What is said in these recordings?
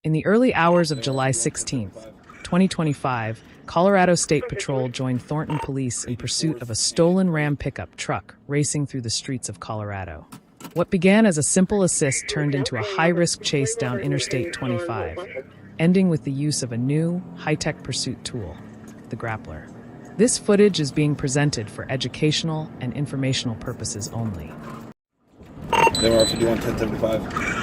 In the early hours of July 16th, 2025, Colorado State Patrol joined Thornton Police in pursuit of a stolen Ram pickup truck racing through the streets of Colorado. What began as a simple assist turned into a high-risk chase down Interstate 25, ending with the use of a new, high-tech pursuit tool, the Grappler. This footage is being presented for educational and informational purposes only. They were also doing 1075.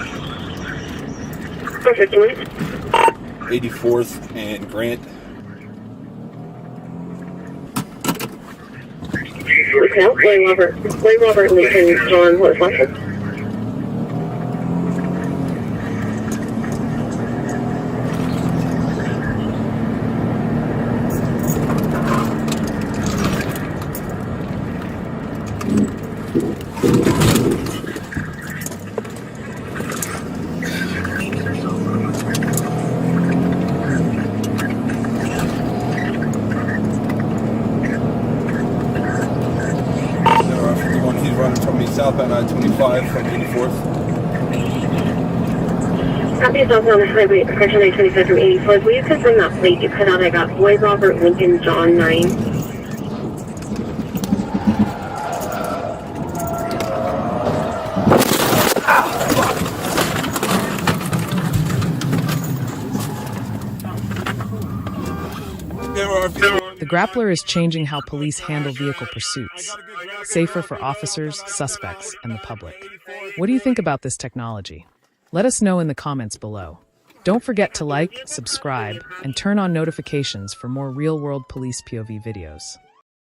Perfect. 84th and Grant. Lookout, Blaine Robert, Lincoln, John, what is left? He's running from me southbound I-25 from 84th. Copy southbound the highway, section I-25 from 84th. Will you confirm that plate you cut out? I got Boy Robert Lincoln John 9. The Grappler is changing how police handle vehicle pursuits, safer for officers, suspects, and the public. What do you think about this technology? Let us know in the comments below. Don't forget to like, subscribe, and turn on notifications for more real-world police POV videos.